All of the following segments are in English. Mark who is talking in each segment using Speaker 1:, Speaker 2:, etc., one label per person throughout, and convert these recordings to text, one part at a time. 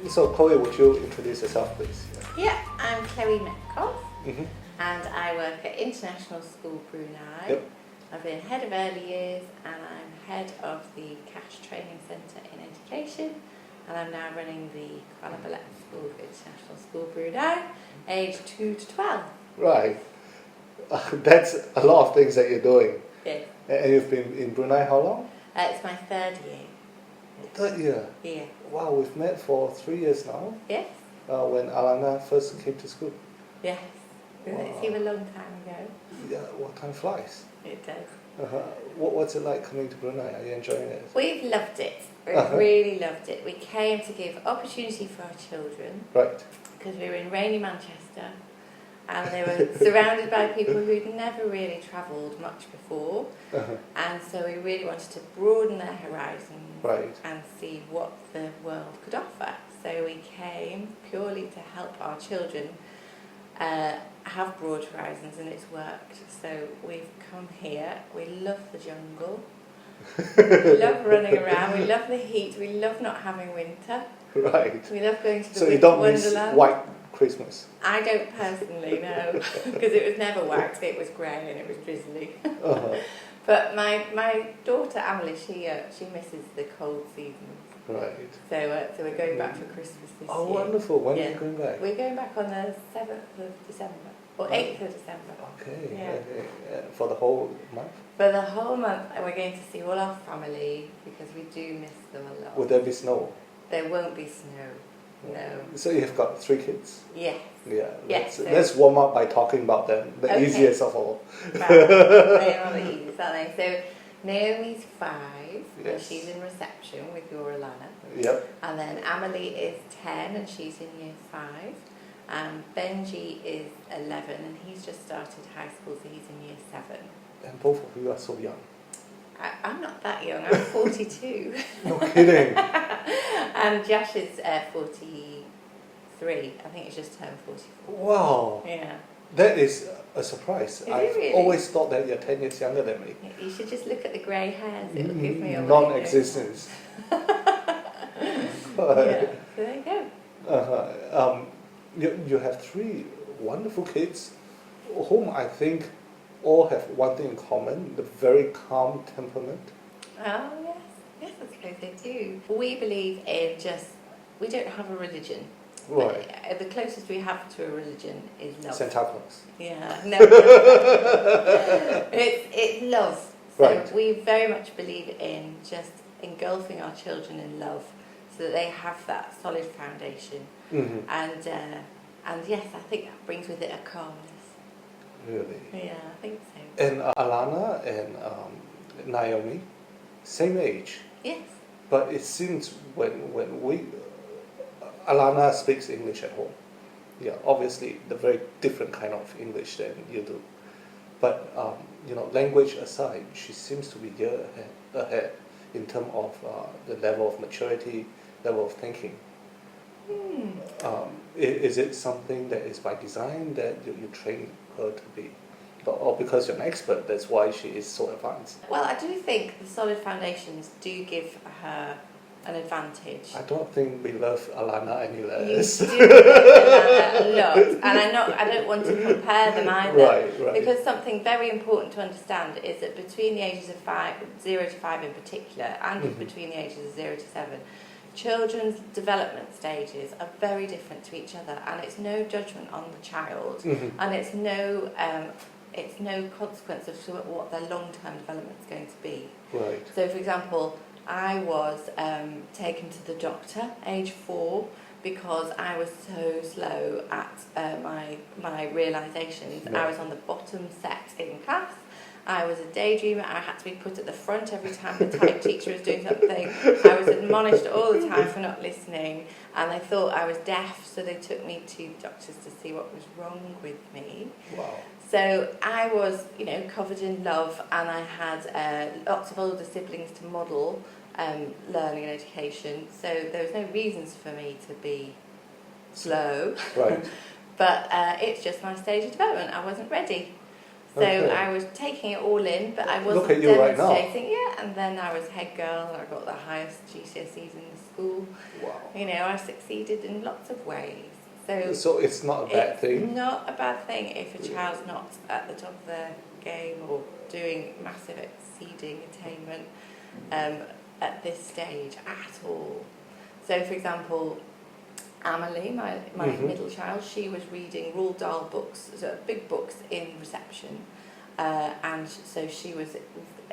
Speaker 1: So Chloe, would you introduce yourself, please?
Speaker 2: Yeah, I'm Chloe Metcalf,
Speaker 1: Mm-hmm.
Speaker 2: and I work at International School Brunei.
Speaker 1: Yep.
Speaker 2: I've been head of early years, and I'm head of the Cash Training Centre in Education, and I'm now running the Kuala Belek School for International School Brunei, aged 2 to 12.
Speaker 1: Right. That's a lot of things that you're doing.
Speaker 2: Yes.
Speaker 1: And you've been in Brunei how long?
Speaker 2: It's my third year.
Speaker 1: Third year.
Speaker 2: Yeah.
Speaker 1: Wow, we've met for 3 years now.
Speaker 2: Yes.
Speaker 1: When Alana first came to school.
Speaker 2: Yes.
Speaker 1: Wow.
Speaker 2: It seemed a long time ago.
Speaker 1: Yeah, well, time flies.
Speaker 2: It does.
Speaker 1: What's it like coming to Brunei? Are you enjoying it?
Speaker 2: We've loved it. We've really loved it. We came to give opportunity for our children.
Speaker 1: Right.
Speaker 2: Because we were in rainy Manchester, and they were surrounded by people who'd never really travelled much before, and so we really wanted to broaden their horizons and see what the world could offer. So we came purely to help our children have broad horizons, and it's worked. So we've come here, we love the jungle, we love running around, we love the heat, we love not having winter.
Speaker 1: Right.
Speaker 2: We love going to the
Speaker 1: So
Speaker 2: winter
Speaker 1: you don't
Speaker 2: wonderland.
Speaker 1: miss white Christmas?
Speaker 2: I don't personally, no, because it was never waxed, it was grey and it was drizzly. But my daughter Emily, she misses the cold seasons.
Speaker 1: Right.
Speaker 2: So we're going back for Christmas this year.
Speaker 1: Oh, wonderful. When are you going back?
Speaker 2: We're going back on the 7th of December, or 8th of December.
Speaker 1: Okay.
Speaker 2: Yeah.
Speaker 1: Okay. For the whole month?
Speaker 2: For the whole month, we're going to see all our family, because we do miss them a lot.
Speaker 1: Would there be snow?
Speaker 2: There won't be snow, no.
Speaker 1: So you've got 3 kids?
Speaker 2: Yes.
Speaker 1: Yeah.
Speaker 2: Yes.
Speaker 1: Let's warm up by talking about them. The easiest of all.
Speaker 2: Right. They are the easiest, aren't they? So Naomi's 5, and she's in reception with your Alana.
Speaker 1: Yep.
Speaker 2: And then Emily is 10, and she's in year 5. And Benji is 11, and he's just started high school, so he's in year 7.
Speaker 1: And both of you are so young.
Speaker 2: I'm not that young, I'm 42.
Speaker 1: No kidding.
Speaker 2: And Josh is 43. I think it's just turned 44.
Speaker 1: Wow.
Speaker 2: Yeah.
Speaker 1: That is a surprise. I've
Speaker 2: really?
Speaker 1: always thought that you're 10 years younger than me.
Speaker 2: You should just look at the grey hairs, it'll give me a
Speaker 1: Non-existence.
Speaker 2: Yeah, so there you go.
Speaker 1: You have 3 wonderful kids, whom I think all have one thing in common, the very calm temperament.
Speaker 2: Oh, yes, I suppose they do. We believe in we don't have a religion.
Speaker 1: Right.
Speaker 2: The closest we have to a religion is love.
Speaker 1: Santa Claus.
Speaker 2: Yeah, no. It's love. So we very much believe in just engulfing our children in love, so that they have that solid foundation.
Speaker 1: Mm-hmm.
Speaker 2: And yes, I think that brings with it a calmness.
Speaker 1: Really?
Speaker 2: Yeah, I think so.
Speaker 1: And Alana and Naomi, same age.
Speaker 2: Yes.
Speaker 1: But it seems when we Alana speaks English at home. Yeah, obviously the very different kind of English than you do. But language aside, she seems to be year ahead in terms of the level of maturity, level of thinking. Is it something that is by design that you train her to be? Or because you're an expert, that's why she is so advanced?
Speaker 2: Well, I do think the solid foundations do give her an advantage.
Speaker 1: I don't think we love Alana any less.
Speaker 2: You do love Alana a lot, and I don't want to compare them either.
Speaker 1: Right.
Speaker 2: Because something very important to understand is that between the ages of 0 to 5 in particular, and between the ages of 0 to 7, children's development stages are very different to each other, and it's no judgment on the child, and it's no consequence of what their long-term development is going to be.
Speaker 1: Right.
Speaker 2: So, for example, I was taken to the doctor, age 4, because I was so slow at my realisations. I was on the bottom set in class. I was a daydreamer. I had to be put at the front every time the type teacher was doing something. I was admonished all the time for not listening, and they thought I was deaf, so they took me to doctors to see what was wrong with me.
Speaker 1: Wow.
Speaker 2: So I was, covered in love, and I had lots of older siblings to model learning and education. So there was no reasons for me to be slow.
Speaker 1: Right.
Speaker 2: But it's just my stage of development. I wasn't ready. So I was taking it all in, but I wasn't
Speaker 1: Look at you
Speaker 2: demonstrating.
Speaker 1: right now.
Speaker 2: Yeah, and then I was head girl. I got the highest GCSEs in the school.
Speaker 1: Wow.
Speaker 2: You know, I succeeded in lots of ways.
Speaker 1: So it's not a bad thing?
Speaker 2: It's not a bad thing if a child's not at the top of their game or doing massive exceeding attainment at this stage at all. So, for example, Amelie, my middle child, she was reading Roald Dahl books, so big books in reception, and so she was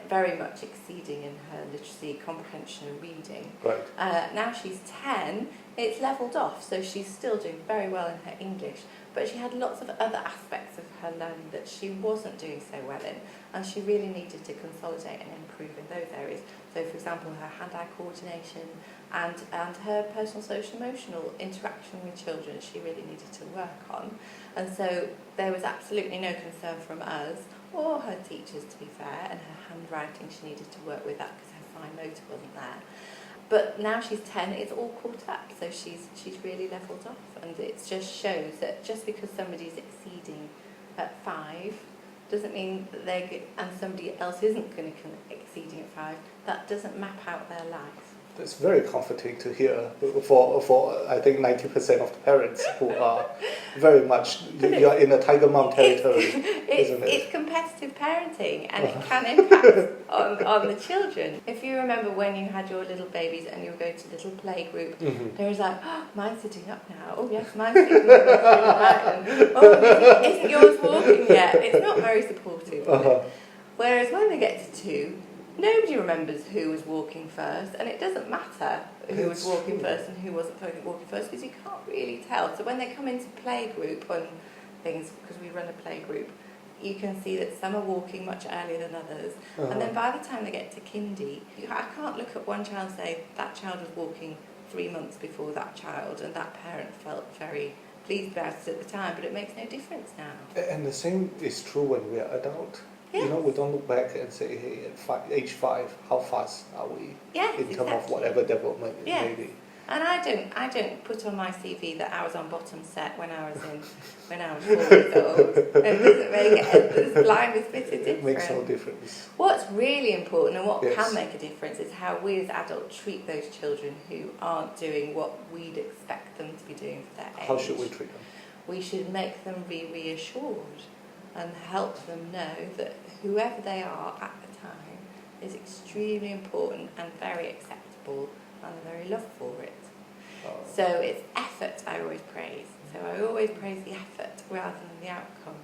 Speaker 2: very much exceeding in her literacy, comprehension and reading.
Speaker 1: Right.
Speaker 2: Now she's 10, it's levelled off, so she's still doing very well in her English, but she had lots of other aspects of her learning that she wasn't doing so well in, and she really needed to consolidate and improve in those areas. So, for example, her hand-eye coordination and her personal, social, emotional interaction with children she really needed to work on. And so there was absolutely no concern from us or her teachers, to be fair, and her handwriting she needed to work with that because her fine motor wasn't there. But now she's 10, it's all caught up, so she's really levelled off, and it just shows that just because somebody's exceeding at 5 doesn't mean that and somebody else isn't going to exceeding at 5, that doesn't map out their life.
Speaker 1: It's very comforting to hear for I think 90% of the parents who are very much, you are in a tiger mom territory, isn't it?
Speaker 2: It's competitive parenting, and it can impact on the children. If you remember when you had your little babies and you were going to little play group, there was like, oh, mine's sitting up now. Oh yes, mine's sitting up now. And, oh, isn't yours walking yet? It's not very supportive. Whereas when they get to 2, nobody remembers who was walking first, and it doesn't matter who was walking first and who wasn't walking first, because you can't really tell. So when they come into playgroup on things, because we run a playgroup, you can see that some are walking much earlier than others, and then by the time they get to kindy, I can't look at one child and say that child was walking 3 months before that child, and that parent felt very pleased about it at the time, but it makes no difference now.
Speaker 1: And the same is true when we are adult.
Speaker 2: Yes.
Speaker 1: You know, we don't look back and say, hey, at age 5, how fast are we in terms of whatever development it may be.
Speaker 2: And I don't put on my CV that I was on bottom set when I was 4 years old. It doesn't make the slightest bit of difference.
Speaker 1: It makes no difference.
Speaker 2: What's really important and what can make a difference is how we as adults treat those children who aren't doing what we'd expect them to be doing for their age.
Speaker 1: How should we treat them?
Speaker 2: We should make them be reassured and help them know that whoever they are at the time is extremely important and very acceptable and very loved for it. So it's effort I always praise. So I always praise the effort rather than the outcome,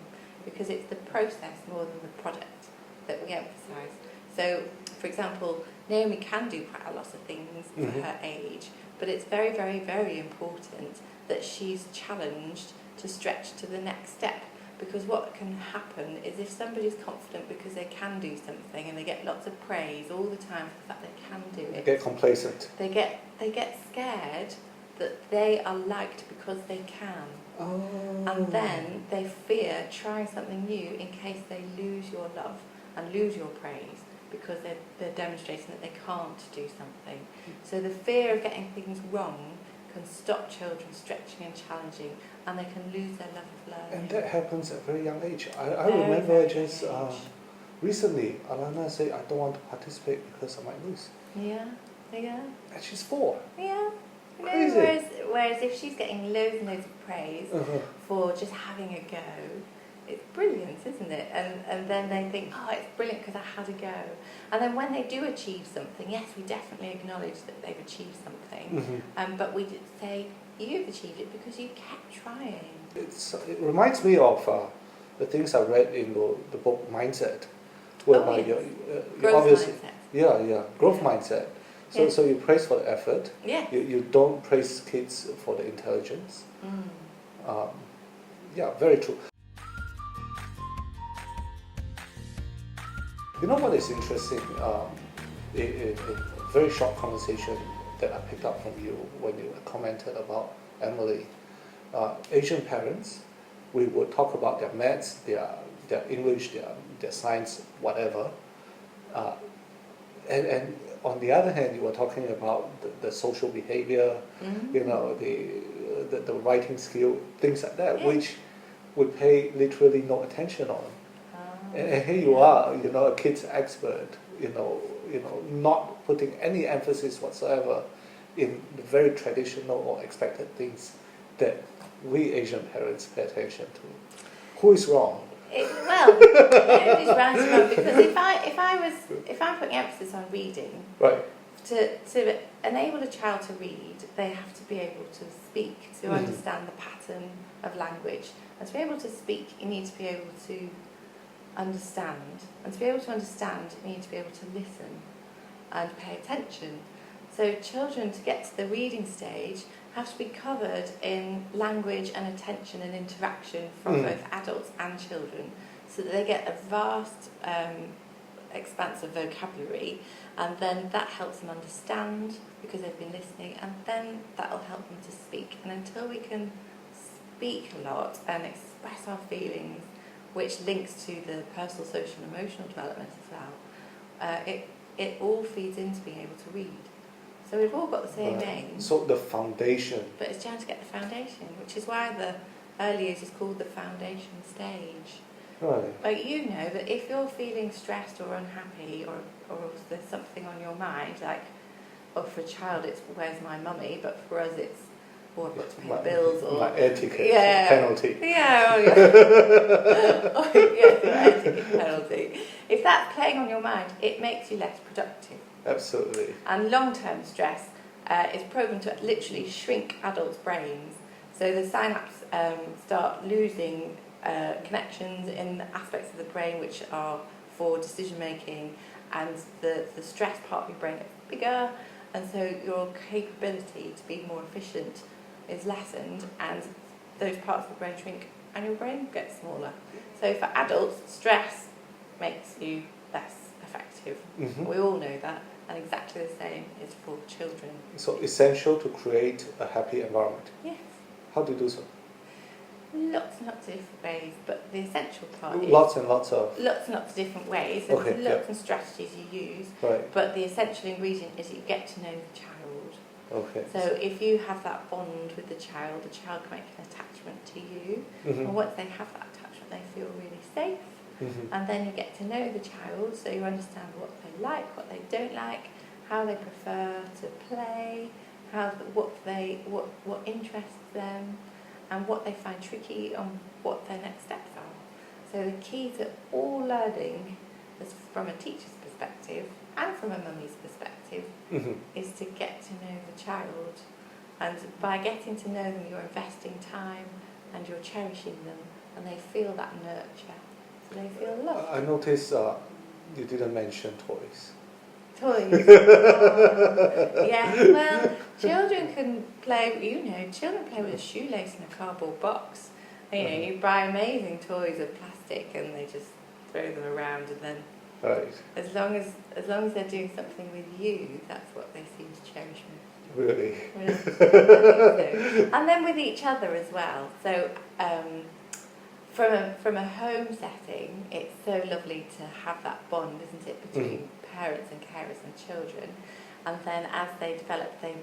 Speaker 2: because it's the process more than the product that we emphasise. So, for example, Naomi can do quite a lot of things for her age, but it's very, very, very important that she's challenged to stretch to the next step. Because what can happen is if somebody's confident because they can do something and they get lots of praise all the time for the fact they can do it.
Speaker 1: They get complacent.
Speaker 2: They get scared that they are liked because they can. And then they fear trying something new in case they lose your love and lose your praise because they're demonstrating that they can't do something. So the fear of getting things wrong can stop children stretching and challenging, and they can lose their love of learning.
Speaker 1: And that happens at a very young age. I remember just recently, Alana said, I don't want to participate because I might lose.
Speaker 2: Yeah.
Speaker 1: And she's 4.
Speaker 2: Yeah.
Speaker 1: Crazy.
Speaker 2: Whereas if she's getting loads and loads of praise for just having a go, it's brilliant, isn't it? And then they think, oh, it's brilliant because I had a go. And then when they do achieve something, yes, we definitely acknowledge that they've achieved something. But we say, you've achieved it because you kept trying.
Speaker 1: It reminds me of the things I read in the book Mindset, where
Speaker 2: growth mindset.
Speaker 1: Yeah, growth mindset. So you praise for the effort.
Speaker 2: Yeah.
Speaker 1: You don't praise kids for the intelligence. Very true. You know what is interesting? A very short conversation that I picked up from you when you commented about Emily. Asian parents, we would talk about their maths, their English, their science, whatever. And on the other hand, you were talking about the social behavior, you know, the writing skill, things like that, which we pay literally no attention on. And here you are, a kids expert, not putting any emphasis whatsoever in the very traditional or expected things that we Asian parents pay attention to. Who is wrong?
Speaker 2: Nobody's right or wrong, because if I'm putting emphasis on reading,
Speaker 1: right,
Speaker 2: to enable a child to read, they have to be able to speak, to understand the pattern of language, and to be able to speak, you need to be able to understand, and to be able to understand, you need to be able to listen and pay attention. So children, to get to the reading stage, have to be covered in language and attention and interaction from both adults and children, so that they get a vast expanse of vocabulary, and then that helps them understand because they've been listening, and then that will help them to speak. And until we can speak a lot and express our feelings, which links to the personal, social and emotional development as well, it all feeds into being able to read. So we've all got the same aim.
Speaker 1: So the foundation.
Speaker 2: But it's trying to get the foundation, which is why the early years is called the foundation stage.
Speaker 1: Right.
Speaker 2: Like, you know that if you're feeling stressed or unhappy, or there's something on your mind, like, or for a child it's where's my mummy, but for us it's I've got to pay the bills, or
Speaker 1: my etiquette penalty.
Speaker 2: Yeah, etiquette penalty. If that's playing on your mind, it makes you less productive.
Speaker 1: Absolutely.
Speaker 2: And long-term stress is programmed to literally shrink adults' brains. So the synapses start losing connections in aspects of the brain which are for decision-making, and the stress part of your brain gets bigger, and so your capability to be more efficient is lessened, and those parts of the brain shrink and your brain gets smaller. So for adults, stress makes you less effective. We all know that. And exactly the same is for children.
Speaker 1: So essential to create a happy environment.
Speaker 2: Yes.
Speaker 1: How do you do so?
Speaker 2: Lots and lots of different ways, but the essential part is...
Speaker 1: Lots and lots of different
Speaker 2: ways, and lots and strategies you use.
Speaker 1: Right.
Speaker 2: But the essential ingredient is that you get to know the child.
Speaker 1: Okay.
Speaker 2: So if you have that bond with the child can make an attachment to you. And once they have that attachment, they feel really safe. And then you get to know the child, so you understand what they like, what they don't like, how they prefer to play, what interests them, and what they find tricky, and what their next steps are. So the key to all learning, is from a teacher's perspective and from a mummy's perspective, is to get to know the child. And by getting to know them, you're investing time and you're cherishing them, and they feel that nurture. They feel loved.
Speaker 1: I noticed you didn't mention toys.
Speaker 2: Toys. Yeah, well, children can play, children play with a shoelace in a cardboard box. You buy amazing toys of plastic and they just throw them around, and then as long as they're doing something with you, that's what they seem to cherish most.
Speaker 1: Really?
Speaker 2: I think so. And then with each other as well. So From a home setting, it's so lovely to have that bond, isn't it, between parents and carers and children. And then as they develop, they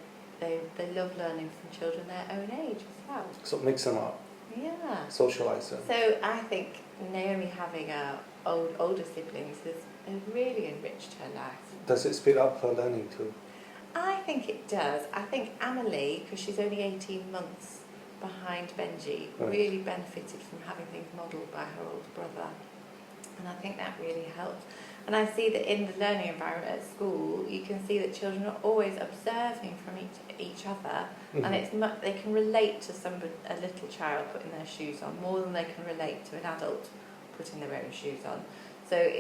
Speaker 2: love learning from children their own age as well.
Speaker 1: So mix them up.
Speaker 2: Yeah.
Speaker 1: Socialise them.
Speaker 2: So I think Naomi having older siblings has really enriched her life.
Speaker 1: Does it speed up her learning too?
Speaker 2: I think it does. I think Amelie, because she's only 18 months behind Benji, really benefited from having things modelled by her older brother, and I think that really helped. And I see that in the learning environment at school, you can see that children are always observing from each other, and they can relate to a little child putting their shoes on more than they can relate to an adult putting their own shoes on. So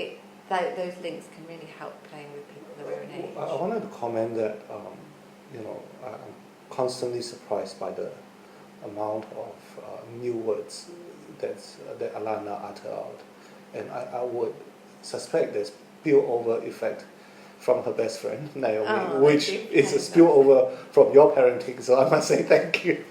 Speaker 2: those links can really help playing with people their own age.
Speaker 1: I wanted to comment that I'm constantly surprised by the amount of new words that Alana uttered out, and I would suspect there's spillover effect from her best friend Naomi, which is a spillover from your parenting. So I must say thank you.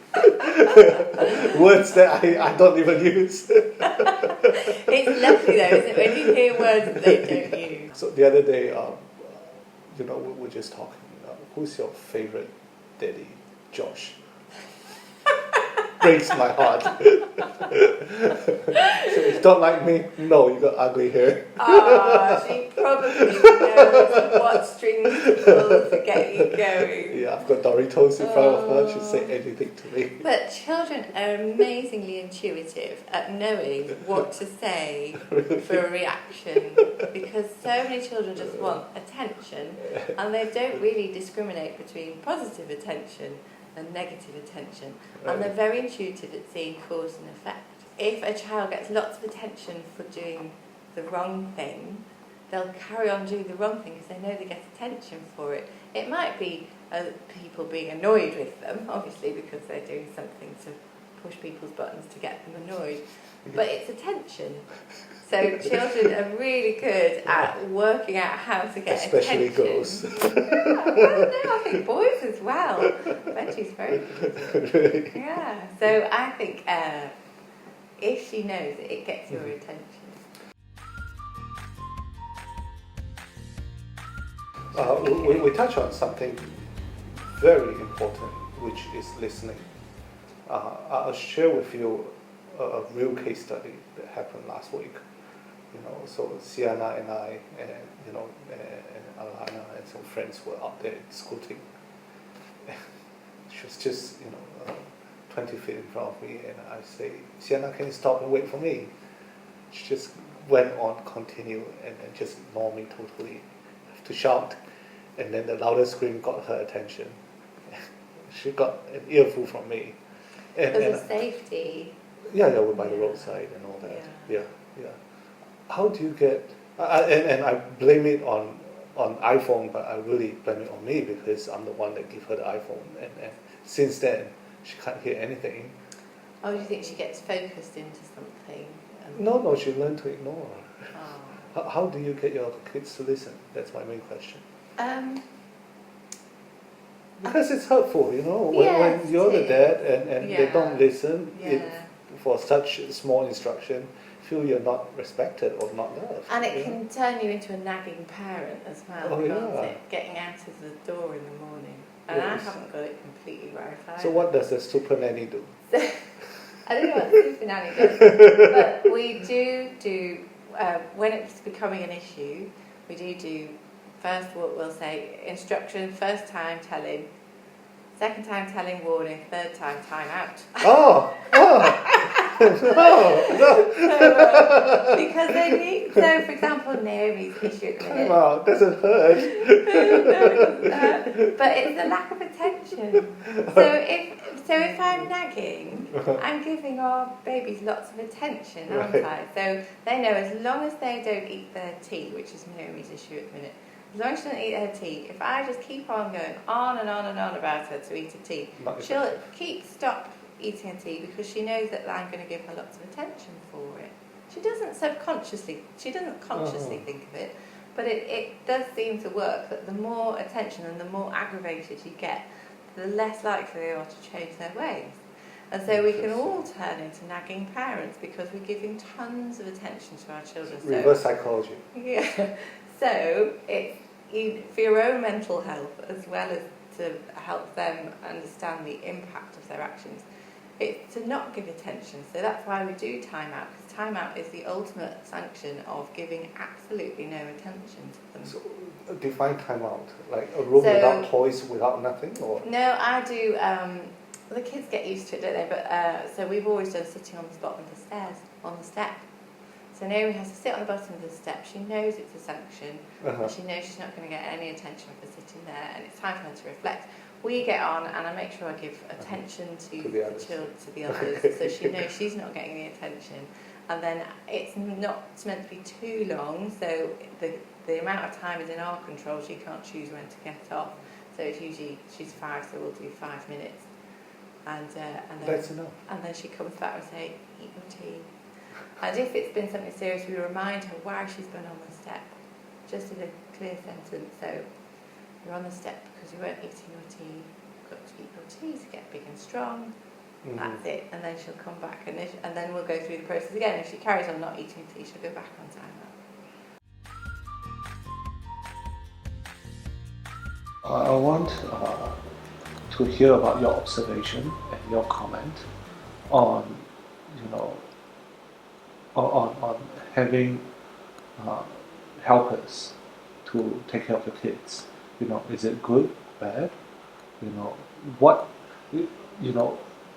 Speaker 1: Words that I don't even use.
Speaker 2: It's lovely though, isn't it, when you hear words that they don't use.
Speaker 1: So the other day, we were just talking. Who's your favorite daddy? Josh. breaks my heart. So if you don't like me, no, you got ugly hair.
Speaker 2: Oh, she probably knows what strings to pull to get you going.
Speaker 1: Yeah, I've got Doritos in front of her. She'll say anything to me.
Speaker 2: But children are amazingly intuitive at knowing what to say for a reaction, because so many children just want attention and they don't really discriminate between positive attention and negative attention, and they're very intuitive at seeing cause and effect. If a child gets lots of attention for doing the wrong thing, they'll carry on doing the wrong thing because they know they get attention for it. It might be people being annoyed with them, obviously, because they're doing something to push people's buttons to get them annoyed, but it's attention. So children are really good at working out how to get
Speaker 1: Especially
Speaker 2: attention.
Speaker 1: girls.
Speaker 2: I think boys as well. Betty's very good. Yeah. So I think if she knows it gets your attention.
Speaker 1: We touch on something very important, which is listening. I'll share with you a real case study that happened last week. So Sienna and I, and Alana and some friends were out there scooting. She was just 20 feet in front of me, and I say, Sienna, can you stop and wait for me? She just went on, continued, and then just ignored me totally. I have to shout, and then the louder scream got her attention. She got an earful from me.
Speaker 2: Because of safety.
Speaker 1: Yeah, we're by the roadside and all that. Yeah. How do you get? And I blame it on iPhone, but I really blame it on me because I'm the one that gave her the iPhone, and since then she can't hear anything.
Speaker 2: Oh, do you think she gets focused into something?
Speaker 1: No, she learned to ignore.
Speaker 2: Oh.
Speaker 1: How do you get your kids to listen? That's my main question. Because it's hurtful, when you're the dad and they don't listen for such small instruction, feel you're not respected or not loved.
Speaker 2: And it can turn you into a nagging parent as well, can't it? Getting out of the door in the morning. And I haven't got it completely right either.
Speaker 1: So what does the super nanny do?
Speaker 2: I don't know what the super nanny does, but we do when it's becoming an issue, we do first what we'll say instruction, first time telling, second time telling warning, third time time out.
Speaker 1: Oh. No.
Speaker 2: Because they need, so for example, Naomi's issue at the minute.
Speaker 1: Wow, doesn't hurt.
Speaker 2: No, it doesn't hurt. But it's a lack of attention. So if I'm nagging, I'm giving our babies lots of attention, aren't I? So they know as long as they don't eat their tea, which is Naomi's issue at the minute, as long as she doesn't eat her tea, if I just keep on going on and on and on about her to eat her tea, she'll stop eating her tea because she knows that I'm going to give her lots of attention for it. She doesn't consciously think of it, but it does seem to work that the more attention and the more aggravated you get, the less likely they are to change their ways. And so we can all turn into nagging parents because we're giving tons of attention to our children.
Speaker 1: Reverse psychology.
Speaker 2: Yeah. So it's for your own mental health as well as to help them understand the impact of their actions. It's to not give attention. So that's why we do time out, because time out is the ultimate sanction of giving absolutely no attention to them.
Speaker 1: So define time out, like a room without toys, without nothing, or?
Speaker 2: No, I do. The kids get used to it, don't they? But so we've always done sitting on the bottom of the stairs, on the step. So Naomi has to sit on the bottom of the step. She knows it's a sanction. And she knows she's not going to get any attention for sitting there, and it's time for her to reflect. We get on, and I make sure I give attention to the others, so she knows she's not getting the attention. And then it's not meant to be too long, so the amount of time is in our control. She can't choose when to get off. So it's usually, she's 5, so we'll do 5 minutes. And then
Speaker 1: that's enough.
Speaker 2: And then she comes back and say, eat your tea. And if it's been something serious, we remind her why she's been on the step, just in a clear sentence. So you're on the step because you weren't eating your tea. You've got to eat your tea to get big and strong. Mm-hmm. That's it. And then she'll come back, and then we'll go through the process again. If she carries on not eating tea, she'll go back on time out.
Speaker 1: I want to hear about your observation and your comment on, on having helpers to take care of the kids. Is it good, bad? What,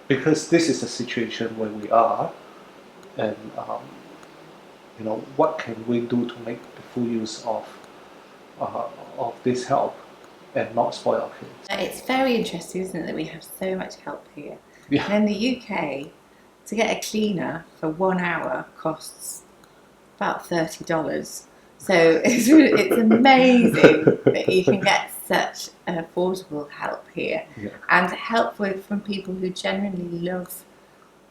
Speaker 1: because this is a situation where we are, and what can we do to make the full use of this help and not spoil our kids?
Speaker 2: It's very interesting, isn't it, that we have so much help here.
Speaker 1: Yeah.
Speaker 2: And in the UK, to get a cleaner for 1 hour costs about $30. So it's amazing that you can get such affordable help here, and help from people who genuinely love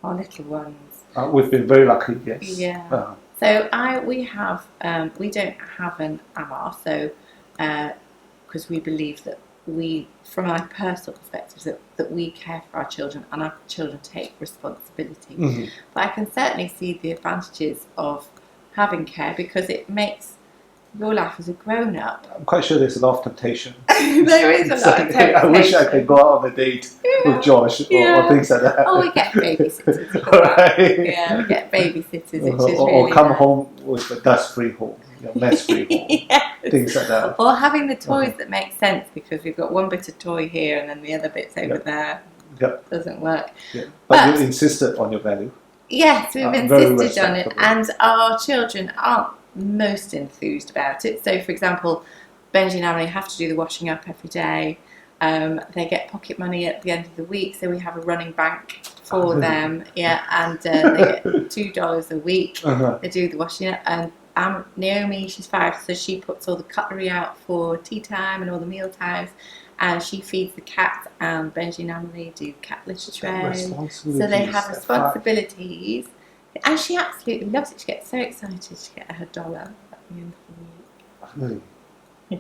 Speaker 2: our little ones.
Speaker 1: We've been very lucky, yes.
Speaker 2: Yeah. So we don't have an AMAR, so because we believe that from my personal perspective, that we care for our children and our children take responsibility.
Speaker 1: Mm-hmm.
Speaker 2: But I can certainly see the advantages of having care, because it makes your life as a grown-up.
Speaker 1: I'm quite sure there's a lot of temptation.
Speaker 2: There is a lot of temptation.
Speaker 1: I wish I could go out on a date with Josh or things like that.
Speaker 2: Oh, we get babysitters.
Speaker 1: Right.
Speaker 2: Yeah, we get babysitters, which is
Speaker 1: or
Speaker 2: really
Speaker 1: come
Speaker 2: nice.
Speaker 1: home with a dust-free home, mess-free home,
Speaker 2: Yes.
Speaker 1: things like that.
Speaker 2: Or having the toys that make sense, because we've got one bit of toy here and then the other bit's over there. Doesn't work.
Speaker 1: Yeah. But you insisted on your value.
Speaker 2: Yes, we've insisted on it, and our children aren't most enthused about it. So, for example, Benji and Emily have to do the washing up every day. They get pocket money at the end of the week, so we have a running bank for them. Yeah, and they get $2 a week. They do the washing up, and Naomi, she's 5, so she puts all the cutlery out for tea time and all the meal times, and she feeds the cat, and Benji and Emily do cat litter tray. So they have responsibilities, and she absolutely loves it. She gets so excited to get her dollar at the end of the week. Yeah.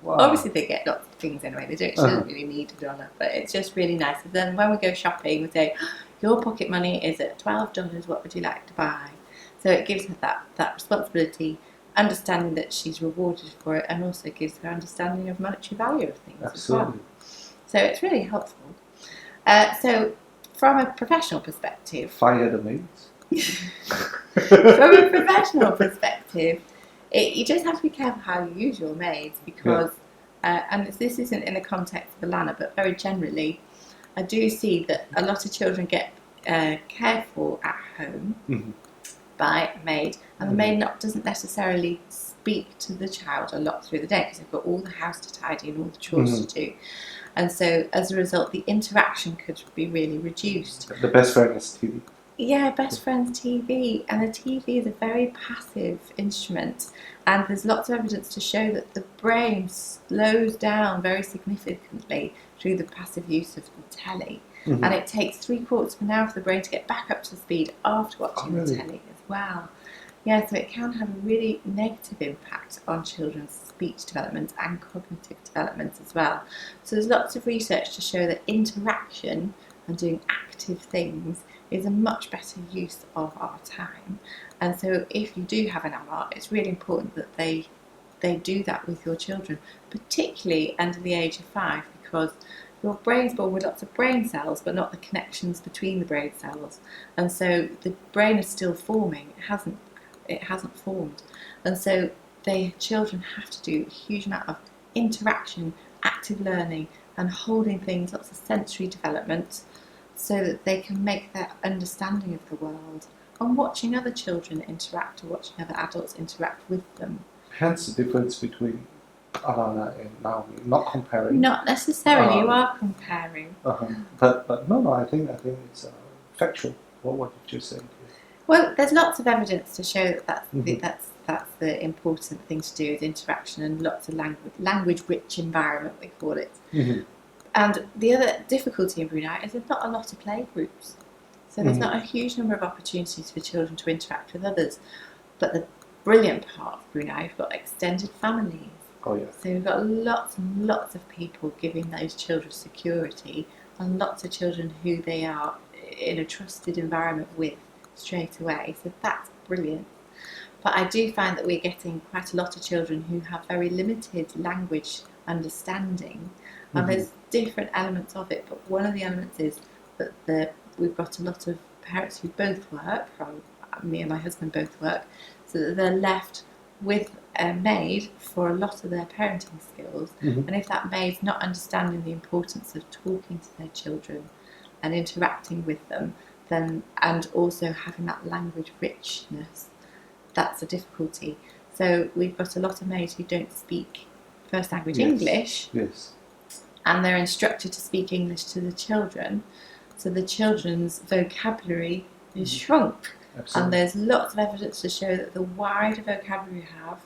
Speaker 2: Wow. Obviously they get lots of things anyway. She doesn't really need a dollar, but it's just really nice. And then when we go shopping, we say, your pocket money is at $12, what would you like to buy? So it gives her that responsibility, understanding that she's rewarded for it, and also gives her understanding of monetary value of things.
Speaker 1: Absolutely.
Speaker 2: As well. So it's really helpful. So from a professional perspective...
Speaker 1: Fire the maids.
Speaker 2: From a professional perspective, you just have to be careful how you use your maids, because, and this isn't in the context of Alana, but very generally, I do see that a lot of children get cared for at home by a maid, and the maid doesn't necessarily speak to the child a lot through the day, because they've got all the house to tidy and all the chores to do. And so, as a result, the interaction could be really reduced.
Speaker 1: The best friend is TV.
Speaker 2: Yeah, best friend's TV, and the TV is a very passive instrument, and there's lots of evidence to show that the brain slows down very significantly through the passive use of the telly, and it takes 3/4 of an hour for the brain to get back up to speed after watching the telly as well. Yeah, so it can have a really negative impact on children's speech development and cognitive development as well. So there's lots of research to show that interaction and doing active things is a much better use of our time. And so if you do have an AMAR, it's really important that they do that with your children, particularly under the age of 5, because your brain's born with lots of brain cells, but not the connections between the brain cells. And so the brain is still forming, it hasn't formed. And so children have to do a huge amount of interaction, active learning, and holding things, lots of sensory development, so that they can make their understanding of the world, and watching other children interact or watching other adults interact with them.
Speaker 1: Hence the difference between Alana and Naomi. Not comparing.
Speaker 2: Not necessarily. You are comparing.
Speaker 1: But no. I think it's factual. What you just said.
Speaker 2: Well, there's lots of evidence to show that that's the important thing to do, is interaction, and lots of language-rich environment, we call it. And the other difficulty in Brunei is there's not a lot of play groups. So there's not a huge number of opportunities for children to interact with others. But the brilliant part of Brunei, we've got extended families.
Speaker 1: Oh, yeah.
Speaker 2: So we've got lots and lots of people giving those children security, and lots of children who they are in a trusted environment with straight away. So that's brilliant. But I do find that we're getting quite a lot of children who have very limited language understanding. And there's different elements of it, but one of the elements is that we've got a lot of parents who both work, me and my husband both work, so that they're left with a maid for a lot of their parenting skills.
Speaker 1: Mm-hmm.
Speaker 2: And if that maid's not understanding the importance of talking to their children and interacting with them, then, and also having that language richness, that's a difficulty. So we've got a lot of maids who don't speak first language English, and they're instructed to speak English to the children, so the children's vocabulary is shrunk. Absolutely. And there's lots of evidence to show that the wider vocabulary you have,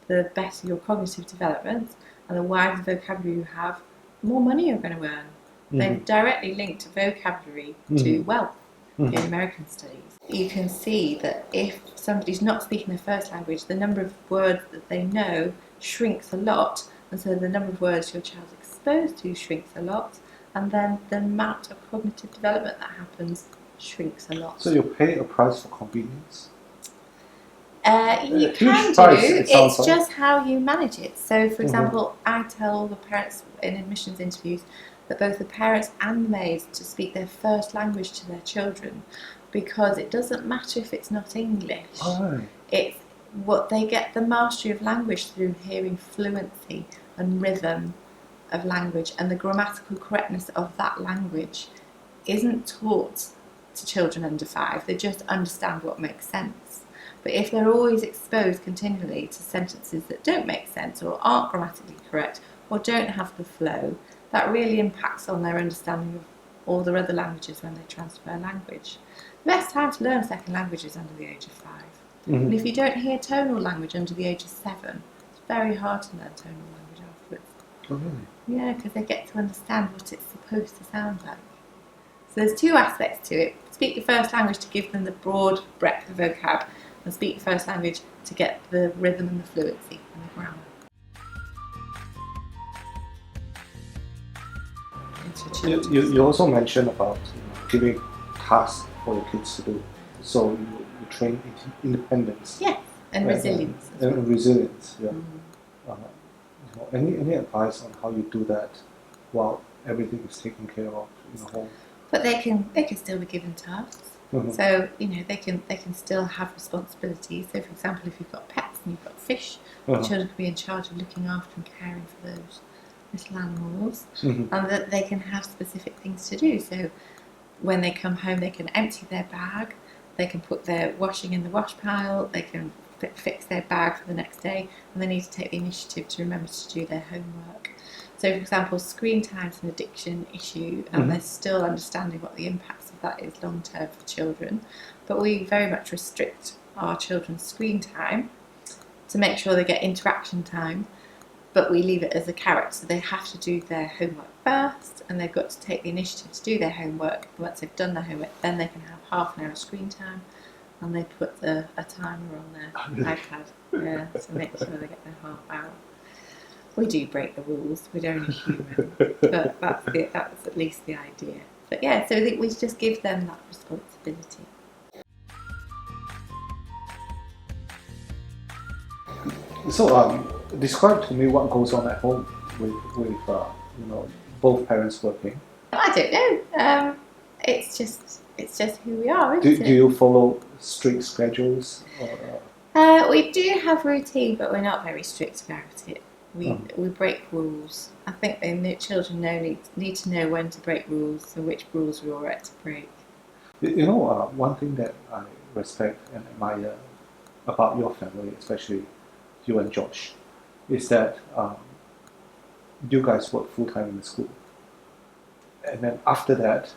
Speaker 2: the better your cognitive development, and the wider vocabulary you have, the more money you're going to earn. They've directly linked vocabulary to wealth in American studies. You can see that if somebody's not speaking their first language, the number of words that they know shrinks a lot, and so the number of words your child's exposed to shrinks a lot, and then the amount of cognitive development that happens shrinks a lot.
Speaker 3: So you pay a price for convenience?
Speaker 2: You can do. It's just how you manage it. So, for example, I tell all the parents in admissions interviews that both the parents and the maids to speak their first language to their children, because it doesn't matter if it's not English. It's what they get the mastery of language through hearing fluency and rhythm of language, and the grammatical correctness of that language isn't taught to children under 5. They just understand what makes sense. But if they're always exposed continually to sentences that don't make sense or aren't grammatically correct or don't have the flow, that really impacts on their understanding of all their other languages when they transfer language. The best time to learn a second language is under the age of 5. And if you don't hear tonal language under the age of 7, it's very hard to learn tonal language afterwards.
Speaker 3: Oh, really?
Speaker 2: Yeah, because they get to understand what it's supposed to sound like. So there's 2 aspects to it. Speak your first language to give them the broad breadth of vocab, and speak your first language to get the rhythm and the fluency and the grammar.
Speaker 3: You also mentioned about giving tasks for your kids to do. So you train independence.
Speaker 2: Yes, and resilience.
Speaker 3: And resilience, yeah. Any advice on how you do that while everything is taken care of in the home?
Speaker 2: But they can still be given tasks. So they can still have responsibilities. So for example, if you've got pets and you've got fish, the children can be in charge of looking after and caring for those little animals, and that they can have specific things to do. So when they come home, they can empty their bag, they can put their washing in the wash pile, they can fix their bag for the next day, and they need to take the initiative to remember to do their homework. So, for example, screen time is an addiction issue, and they're still understanding what the impacts of that is long term for children. But we very much restrict our children's screen time to make sure they get interaction time, but we leave it as a carrot. So they have to do their homework first, and they've got to take the initiative to do their homework. Once they've done their homework, then they can have half an hour screen time, and they put a timer on their iPad to make sure they get their half hour. We do break the rules, we're only human, but that's at least the idea. But yeah, so I think we just give them that responsibility.
Speaker 3: So describe to me what goes on at home with both parents working.
Speaker 2: I don't know. It's just who we are, isn't it?
Speaker 3: Do you follow strict schedules?
Speaker 2: We do have routine, but we're not very strict about it. We break rules. I think the children need to know when to break rules and which rules we're all right to break.
Speaker 3: One thing that I respect and admire about your family, especially you and Josh, is that you guys work full-time in the school. And then after that,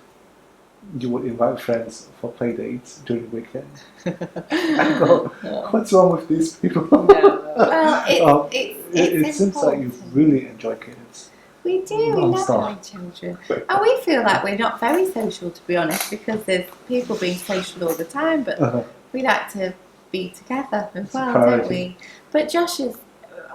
Speaker 3: you would invite friends for play dates during the weekend. I go, what's wrong with these people?
Speaker 2: Well,
Speaker 3: it seems like you really enjoy kids.
Speaker 2: We do, we love having children. And we feel like we're not very social, to be honest, because there's people being social all the time, but we like to be together as well, don't we? But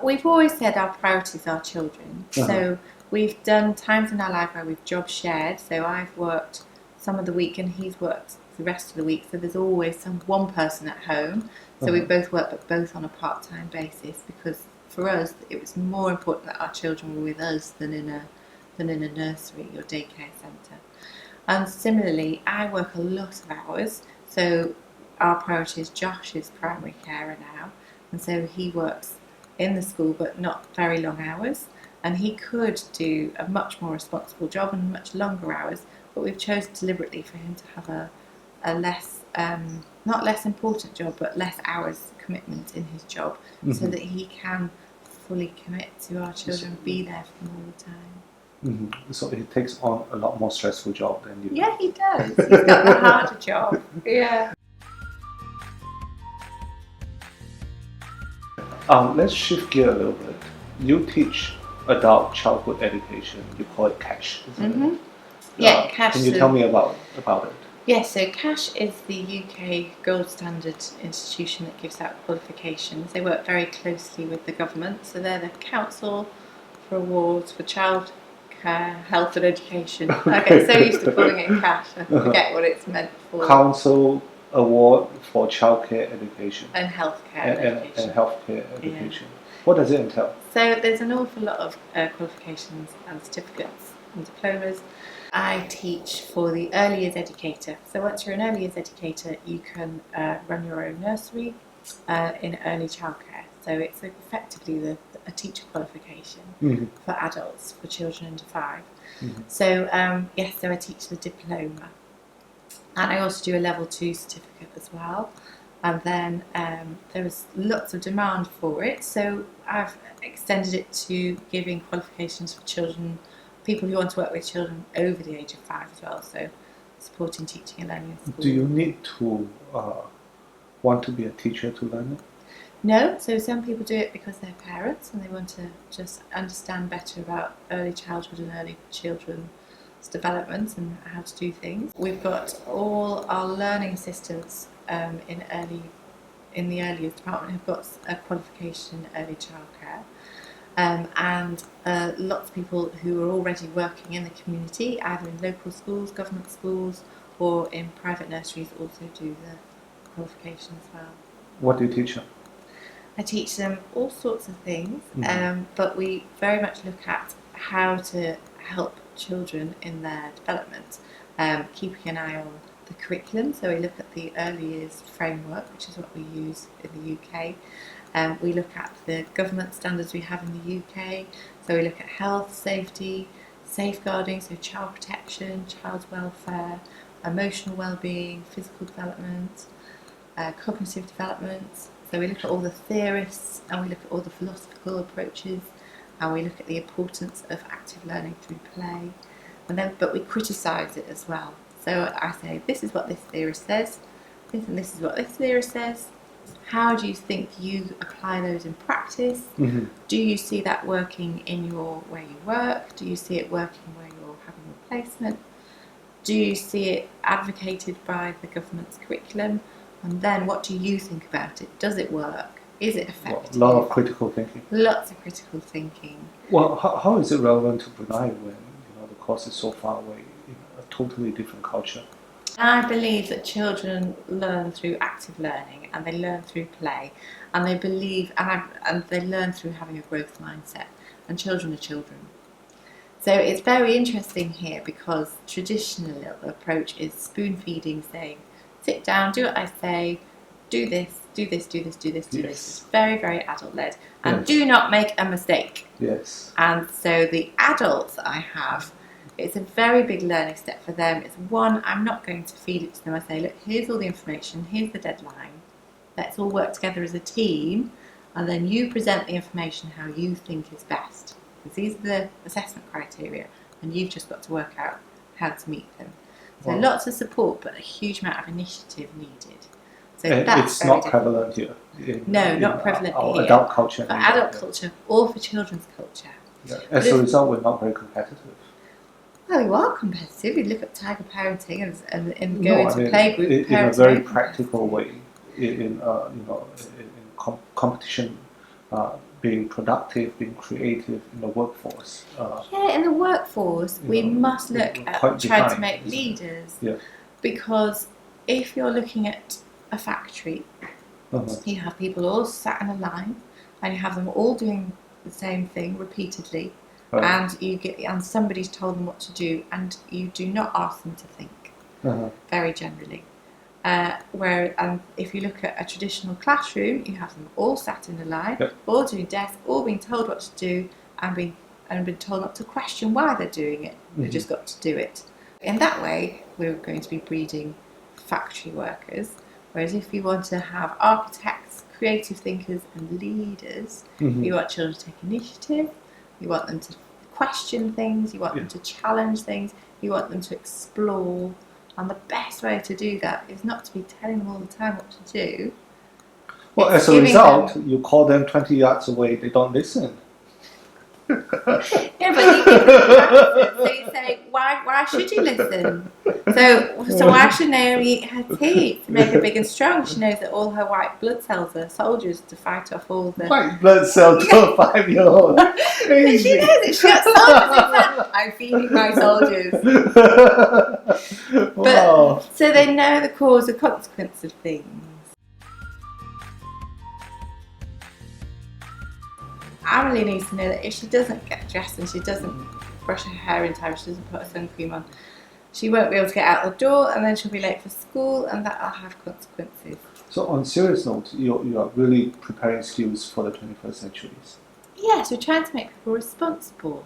Speaker 2: we've always said our priorities are children. So we've done times in our life where we've job shared. So I've worked some of the week and he's worked the rest of the week. So there's always one person at home. So we both work, but both on a part-time basis, because for us it was more important that our children were with us than in a nursery or daycare centre. And similarly, I work a lot of hours. So our priority is Josh is primary carer now, and so he works in the school but not very long hours. And he could do a much more responsible job and much longer hours, but we've chosen deliberately for him to have a less, not less important job, but less hours commitment in his job, so that he can fully commit to our children, be there for them all the time.
Speaker 3: So he takes on a lot more stressful job than you.
Speaker 2: Yeah, he does. He's got the harder job. Yeah.
Speaker 3: Let's shift gear a little bit. You teach adult childhood education. You call it CASH, isn't it?
Speaker 2: Yeah, CASH.
Speaker 3: Can you tell me about it?
Speaker 2: Yes, so CASH is the UK gold standard institution that gives out qualifications. They work very closely with the government, so they're the council for awards for child care, health and education. I get so used to calling it CASH, I forget what it's meant for.
Speaker 3: Council Award for Childcare Education.
Speaker 2: And healthcare education.
Speaker 3: And healthcare education. Yeah. What does it entail?
Speaker 2: So there's an awful lot of qualifications and certificates and diplomas. I teach for the early years educator. So once you're an early years educator, you can run your own nursery in early childcare. So it's effectively a teacher qualification for adults, for children under 5. So yes, so I teach the diploma. And I also do a level 2 certificate as well. And then there was lots of demand for it. So I've extended it to giving qualifications for children, people who want to work with children over the age of 5 as well, so supporting teaching and learning in school.
Speaker 3: Do you need to want to be a teacher to learn it?
Speaker 2: No, so some people do it because they're parents and they want to just understand better about early childhood and early children's development and how to do things. We've got all our learning assistants in the early years department who've got a qualification in early childcare. And lots of people who are already working in the community, either in local schools, government schools, or in private nurseries, also do the qualification as well.
Speaker 3: What do you teach them?
Speaker 2: I teach them all sorts of things, but we very much look at how to help children in their development, keeping an eye on the curriculum. So we look at the early years framework, which is what we use in the UK. We look at the government standards we have in the UK, so we look at health, safety, safeguarding, so child protection, child welfare, emotional well-being, physical development, cognitive development. So we look at all the theorists and we look at all the philosophical approaches, and we look at the importance of active learning through play, but we criticise it as well. So I say, this is what this theorist says, this is what this theorist says. How do you think you apply those in practice? Do you see that working in where you work? Do you see it working where you're having a placement? Do you see it advocated by the government's curriculum? And then what do you think about it? Does it work? Is it effective?
Speaker 3: A lot of critical thinking.
Speaker 2: Lots of critical thinking.
Speaker 3: Well, how is it relevant to Brunei when the course is so far away in a totally different culture?
Speaker 2: I believe that children learn through active learning and they learn through play, and they believe and they learn through having a growth mindset, and children are children. So it's very interesting here because traditional approach is spoon feeding, saying sit down, do what I say, do this, do this, do this, do this, do this. It's very, very adult led, and do not make a mistake.
Speaker 3: Yes.
Speaker 2: And so the adults I have, it's a very big learning step for them. It's one, I'm not going to feed it to them. I say, look, here's all the information, here's the deadline. Let's all work together as a team, and then you present the information how you think is best. Because these are the assessment criteria, and you've just got to work out how to meet them. So lots of support, but a huge amount of initiative needed. So
Speaker 3: it's not prevalent here.
Speaker 2: Not prevalent here.
Speaker 3: Adult culture.
Speaker 2: For adult culture or for children's culture.
Speaker 3: Yeah. As a result, we're not very competitive.
Speaker 2: Well, you are competitive. You look at tiger parenting and go into playgroup
Speaker 3: in a very practical way. In competition, being productive, being creative in the workforce.
Speaker 2: In the workforce, we must look at trying to make leaders.
Speaker 3: Yeah.
Speaker 2: Because if you're looking at a factory, you have people all sat in a line, and you have them all doing the same thing repeatedly, and somebody's told them what to do, and you do not ask them to think. Very generally. Where if you look at a traditional classroom, you have them all sat in a line, all doing desks, all being told what to do, and been told not to question why they're doing it. They've just got to do it. In that way, we're going to be breeding factory workers. Whereas if you want to have architects, creative thinkers, and leaders, you want children to take initiative. You want them to question things. You want them to challenge things. You want them to explore. And the best way to do that is not to be telling them all the time what to do.
Speaker 3: Well, as a result, you call them 20 yards away, they don't listen.
Speaker 2: Yeah, but you give them so you say, why should you listen? So why should Naomi eat her teeth to make her big and strong? She knows that all her white blood cells are soldiers to fight off all the...
Speaker 3: White blood cells to a 5-year-old.
Speaker 2: And she knows it. She got soldiers inside. I'm feeding my soldiers.
Speaker 3: Wow.
Speaker 2: But, so they know the cause and consequence of things. Amelie needs to know that if she doesn't get dressed and she doesn't brush her hair in time, she doesn't put a sun cream on, she won't be able to get out the door, and then she'll be late for school, and that'll have consequences.
Speaker 3: So on a serious note, you are really preparing skills for the 21st centuries.
Speaker 2: Yes, we're trying to make people responsible.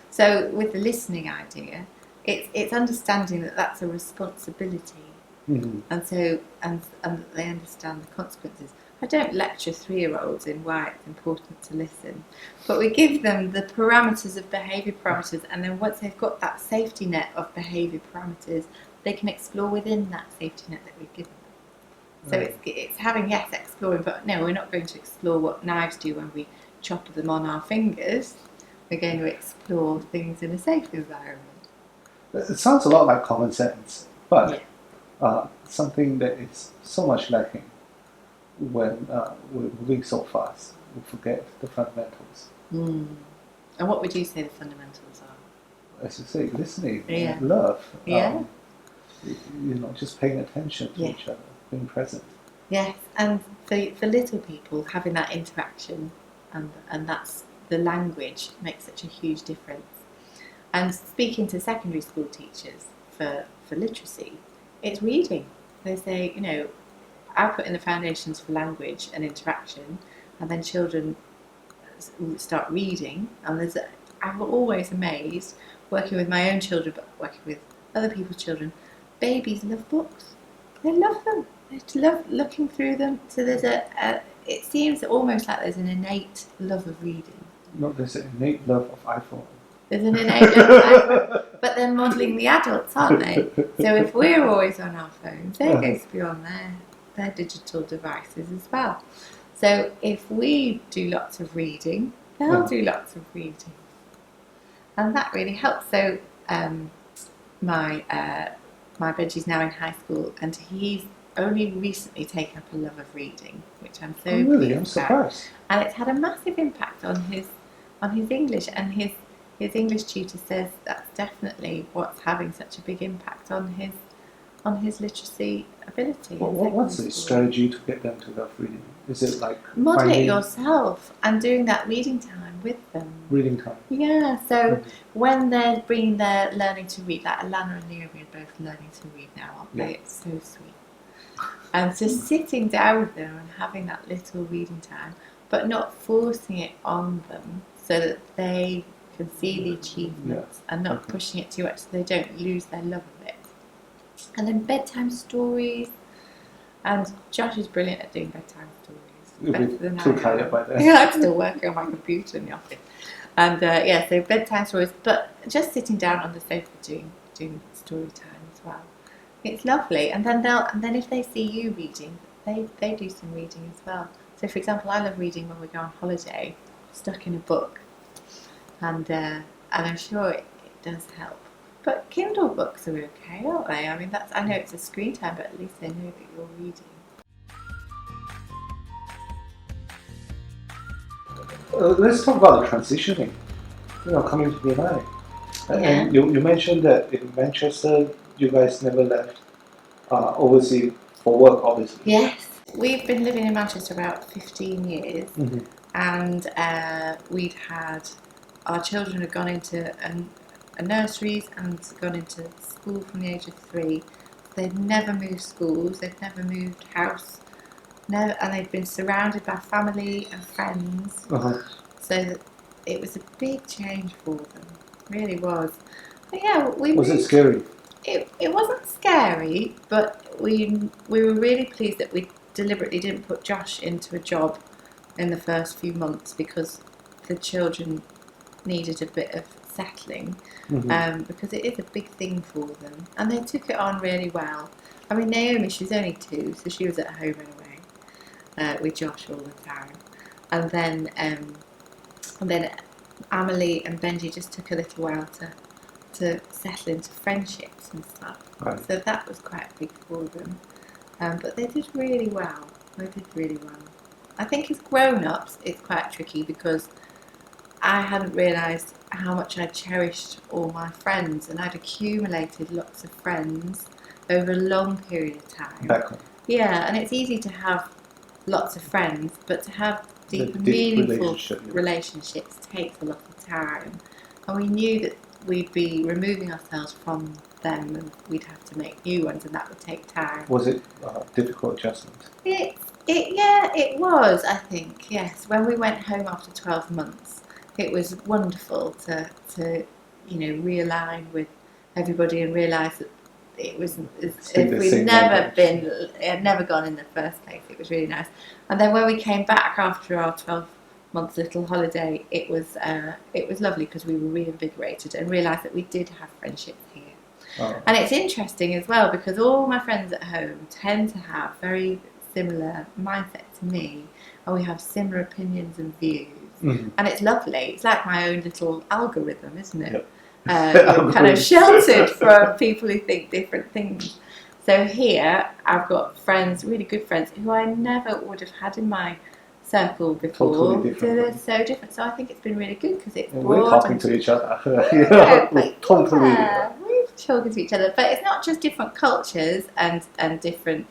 Speaker 2: So with the listening idea, it's understanding that that's a responsibility, and that they understand the consequences. I don't lecture 3-year-olds in why it's important to listen, but we give them the parameters of behaviour parameters, and then once they've got that safety net of behaviour parameters, they can explore within that safety net that we've given them. So it's having, yes, exploring, but no, we're not going to explore what knives do when we chop them on our fingers. We're going to explore things in a safe environment.
Speaker 3: It sounds a lot like common sense, but something that is so much lacking when we're moving so fast, we forget the fundamentals.
Speaker 2: And what would you say the fundamentals are?
Speaker 3: As you say, listening, love, just paying attention to each other, being present.
Speaker 2: Yes, and for little people, having that interaction and that's the language makes such a huge difference. And speaking to secondary school teachers for literacy, it's reading. They say, I put in the foundations for language and interaction, and then children start reading. And I'm always amazed, working with my own children, but working with other people's children. Babies love books. They love them. They love looking through them. So it seems almost like there's an innate love of reading.
Speaker 3: No, there's an innate love of iPhone.
Speaker 2: There's an innate love of iPhone. But they're modelling the adults, aren't they? So if we're always on our phones, they're going to be on their digital devices as well. So if we do lots of reading, they'll do lots of reading. And that really helps. So my Benji's now in high school, and he's only recently taken up a love of reading, which I'm so
Speaker 3: really? I'm surprised.
Speaker 2: And it's had a massive impact on his English, and his English tutor says that's definitely what's having such a big impact on his literacy ability.
Speaker 3: What's the strategy to get them to love reading? Is it like
Speaker 2: model it yourself and doing that reading time with them?
Speaker 3: Reading time.
Speaker 2: Yeah. So when they're bringing their learning to read, like Alana and Naomi are both learning to read now, aren't they? It's so sweet. And just sitting down with them and having that little reading time, but not forcing it on them, so that they can see the achievements and not pushing it too much, so they don't lose their love of it. And then bedtime stories, and Josh is brilliant at doing bedtime stories.
Speaker 3: You'll be too tired by then.
Speaker 2: Yeah, I'm still working on my computer in the office. And so bedtime stories, but just sitting down on the sofa doing story time as well. It's lovely. And then if they see you reading, they do some reading as well. So for example, I love reading when we go on holiday, stuck in a book, and I'm sure it does help. But Kindle books are okay, aren't they? I mean, I know it's a screen time, but at least they know that you're reading.
Speaker 3: Let's talk about the transitioning, coming to Brunei. And you mentioned that in Manchester, you guys never left overseas for work, obviously.
Speaker 2: Yes, we've been living in Manchester about 15 years, and we'd had our children had gone into a nurseries and gone into school from the age of 3. They'd never moved schools, they'd never moved house, never, and they'd been surrounded by family and friends. So that it was a big change for them, it really was. But yeah,
Speaker 3: was it scary?
Speaker 2: It wasn't scary, but we were really pleased that we deliberately didn't put Josh into a job in the first few months because the children needed a bit of settling, because it is a big thing for them, and they took it on really well. I mean, Naomi, she was only 2, so she was at home anyway, with Josh all the time, and then Amelie and Benji just took a little while to settle into friendships and stuff.
Speaker 3: Right.
Speaker 2: So that was quite big for them. But they did really well. I think as grown-ups, it's quite tricky because I hadn't realised how much I cherished all my friends, and I'd accumulated lots of friends over a long period of time.
Speaker 3: Back home.
Speaker 2: Yeah, and it's easy to have lots of friends, but to have deep and meaningful relationships takes a lot of time. And we knew that we'd be removing ourselves from them and we'd have to make new ones, and that would take time.
Speaker 3: Was it a difficult adjustment?
Speaker 2: It was, I think, yes. When we went home after 12 months, it was wonderful to realign with everybody and realise that it was if we'd never gone in the first place. It was really nice. And then when we came back after our 12-month little holiday, it was lovely because we were reinvigorated and realised that we did have friendships here.
Speaker 3: Oh.
Speaker 2: And it's interesting as well because all my friends at home tend to have very similar mindset to me, and we have similar opinions and views. And it's lovely. It's like my own little algorithm, isn't it? You're kind of sheltered from people who think different things. So here I've got friends, really good friends, who I never would have had in my circle before.
Speaker 3: Totally different.
Speaker 2: They're so different. So I think it's been really good because it's
Speaker 3: we're talking to each other.
Speaker 2: We're talking to each other. But it's not just different cultures and different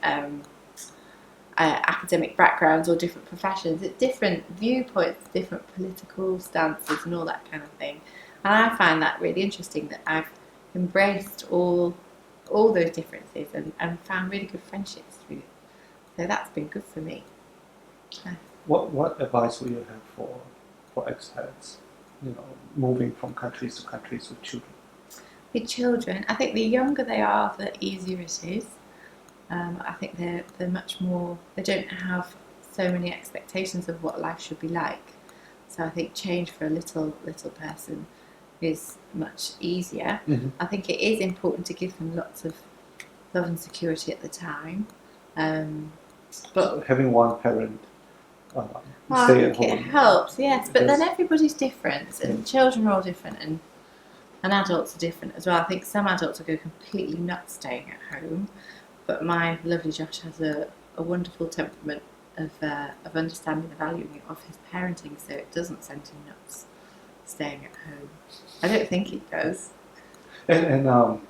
Speaker 2: academic backgrounds or different professions. It's different viewpoints, different political stances and all that kind of thing. And I find that really interesting that I've embraced all those differences and found really good friendships through it. So that's been good for me.
Speaker 3: What advice would you have for expats, moving from countries to countries with children?
Speaker 2: With children, I think the younger they are, the easier it is. I think they're much more, they don't have so many expectations of what life should be like. So I think change for a little person is much easier. I think it is important to give them lots of love and security at the time. But
Speaker 3: so having one parent stay at home.
Speaker 2: It helps, yes. But then everybody's different, and children are all different, and adults are different as well. I think some adults will go completely nuts staying at home. But my lovely Josh has a wonderful temperament of understanding the value of his parenting, so it doesn't send him nuts staying at home. I don't think it does.
Speaker 3: And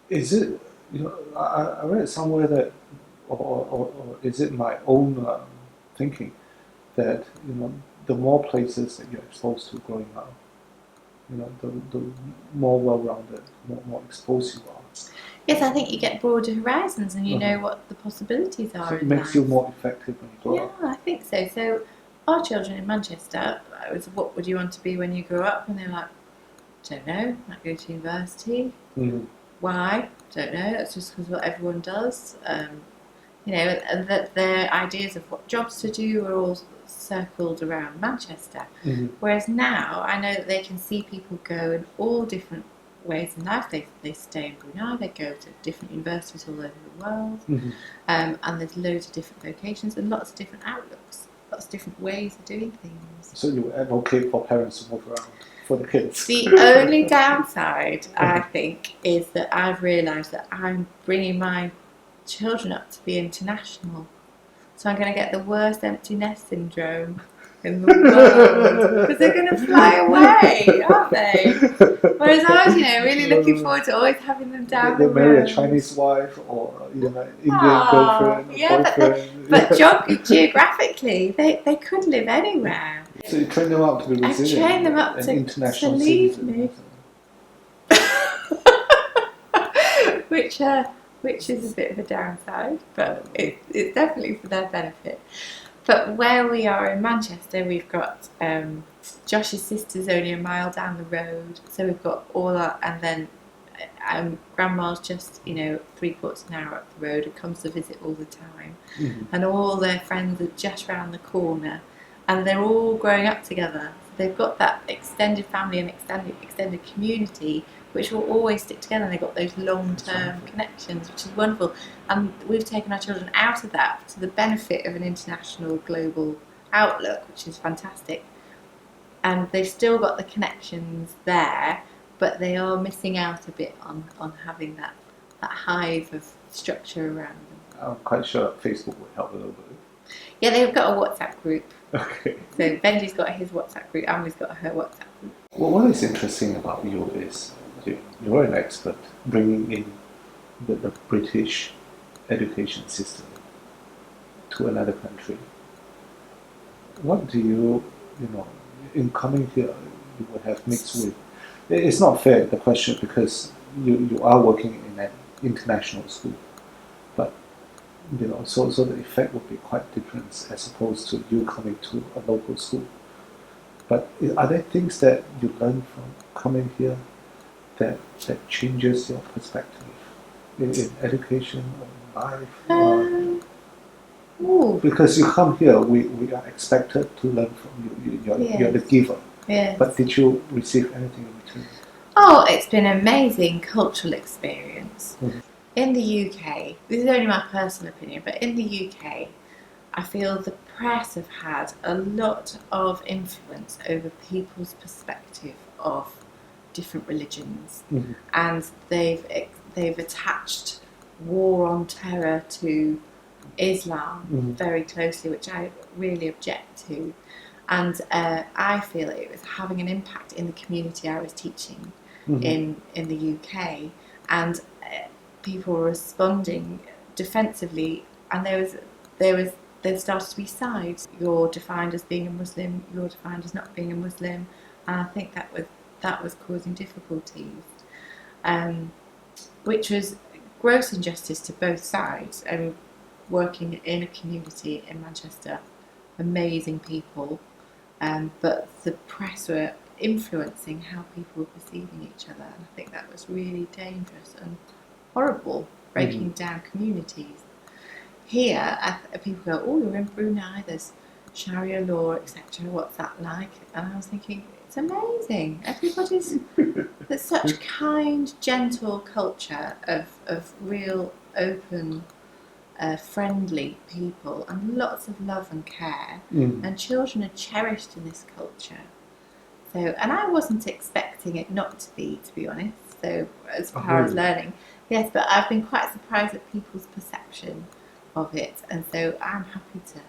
Speaker 3: is it, I read somewhere that, or is it my own thinking, that, the more places that you're exposed to growing up, the more well-rounded, more exposed you are.
Speaker 2: Yes, I think you get broader horizons and you know what the possibilities are. So
Speaker 3: it makes you more effective when you grow up.
Speaker 2: Yeah, I think so. So our children in Manchester, I was, what would you want to be when you grow up? And they're like, don't know, might go to university. Why? Don't know. That's just because what everyone does. And that their ideas of what jobs to do are all circled around Manchester. Whereas now, I know that they can see people go in all different ways in life. They stay in Brunei, they go to different universities all over the world, and there's loads of different vocations and lots of different outlooks, lots of different ways of doing things.
Speaker 3: So you advocate for parents to move around for the kids?
Speaker 2: The only downside, I think, is that I've realised that I'm bringing my children up to be international, so I'm going to get the worst empty nest syndrome in the world because they're going to fly away, aren't they? Whereas I was, really looking forward to always having them down.
Speaker 3: They marry a Chinese wife or Indian girlfriend, boyfriend.
Speaker 2: But geographically, they could live anywhere.
Speaker 3: So you train them up to be
Speaker 4: I
Speaker 3: resilient.
Speaker 4: train them up
Speaker 3: and
Speaker 4: to
Speaker 3: international
Speaker 4: leave
Speaker 3: citizens.
Speaker 4: me. Which is a bit of a downside, but it's definitely for their benefit. But where we are in Manchester, we've got Josh's sister's only a mile down the road, so we've got all our, and then grandma's just 3/4 of an hour up the road and comes to visit all the time, and all their friends are just round the corner, and they're all growing up together. So they've got that extended family and extended community, which will always stick together, and they've got those long-term connections, which is wonderful. And we've taken our children out of that to the benefit of an international, global outlook, which is fantastic. And they've still got the connections there, but they are missing out a bit on having that hive of structure around them.
Speaker 3: I'm quite sure Facebook will help a little bit.
Speaker 4: Yeah, they've got a WhatsApp group.
Speaker 3: Okay.
Speaker 4: So Benji's got his WhatsApp group, Emily's got her WhatsApp group.
Speaker 3: Well, what is interesting about you is you're an expert bringing in the British education system to another country. What do you in coming here, you would have mixed with? It's not fair, the question, because you are working in an international school, but so the effect would be quite different as opposed to you coming to a local school. But are there things that you learn from coming here that changes your perspective in education or in life? Because you come here, we are expected to learn from you. You're the giver.
Speaker 4: Yes.
Speaker 3: But did you receive anything in return?
Speaker 4: Oh, it's been an amazing cultural experience. In the UK, this is only my personal opinion, but in the UK, I feel the press have had a lot of influence over people's perspective of different religions, and they've attached war on terror to Islam very closely, which I really object to. And I feel it was having an impact in the community I was teaching in the UK, and people were responding defensively, and there started to be sides. You're defined as being a Muslim, you're defined as not being a Muslim, and I think that was causing difficulties, which was gross injustice to both sides. And working in a community in Manchester, amazing people, but the press were influencing how people were perceiving each other, and I think that was really dangerous and horrible, breaking down communities. Here, people go, "Oh, you're in Brunei, there's Sharia law, etc. What's that like?" And I was thinking, it's amazing. Everybody's there's such kind, gentle culture of real open, friendly people, and lots of love and care, and children are cherished in this culture. So, and I wasn't expecting it not to be honest. So, as far as learning, yes, but I've been quite surprised at people's perception of it, and so I'm happy to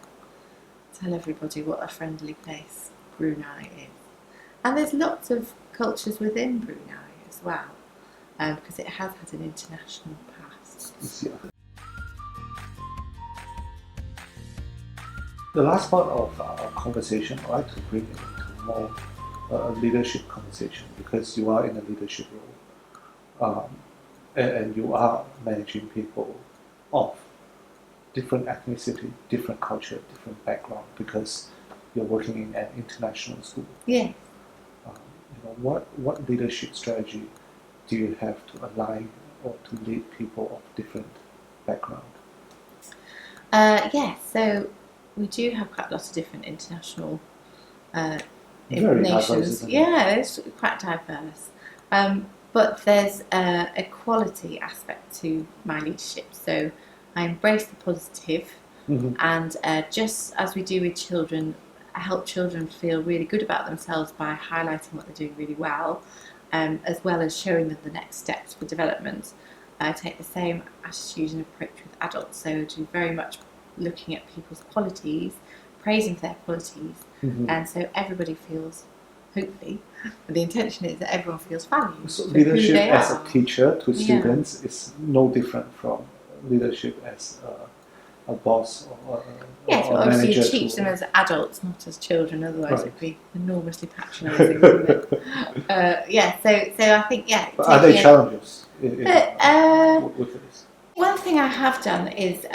Speaker 4: tell everybody what a friendly place Brunei is. And there's lots of cultures within Brunei as well, because it has had an international past.
Speaker 3: The last part of our conversation, I'd like to bring it into more leadership conversation, because you are in a leadership role, and you are managing people of different ethnicity, different culture, different background, because you're working in an international school.
Speaker 4: Yes.
Speaker 3: What leadership strategy do you have to align or to lead people of different background?
Speaker 4: Yes, so we do have quite a lot of different international nations. It's quite diverse. But there's a quality aspect to my leadership. So I embrace the positive, and just as we do with children, I help children feel really good about themselves by highlighting what they're doing really well as showing them the next steps for development. I take the same attitude and approach with adults, so do very much looking at people's qualities, praising their qualities, and so everybody feels, hopefully, the intention is that everyone feels valued.
Speaker 3: So leadership as a teacher to students is no different from leadership as a boss or
Speaker 4: Yes,
Speaker 3: or
Speaker 4: but
Speaker 3: a
Speaker 4: obviously
Speaker 3: manager
Speaker 4: you teach them as adults, not as children. Otherwise,
Speaker 3: Right.
Speaker 4: it'd be enormously patronising, wouldn't it? So I think
Speaker 3: But are there
Speaker 4: taking
Speaker 3: challenges with this?
Speaker 4: one thing I have done is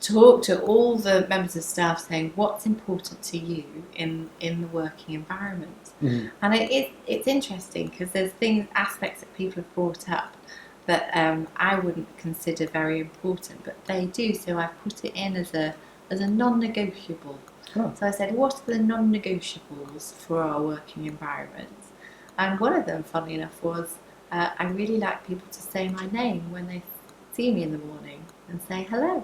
Speaker 4: talk to all the members of staff, saying what's important to you in the working environment.
Speaker 3: Mm-hmm.
Speaker 4: And it's interesting because there's aspects that people have brought up that I wouldn't consider very important, but they do. So I've put it in as a non-negotiable.
Speaker 3: Oh.
Speaker 4: So I said, what are the non-negotiables for our working environment? And one of them, funnily enough, was I really like people to say my name when they see me in the morning and say hello.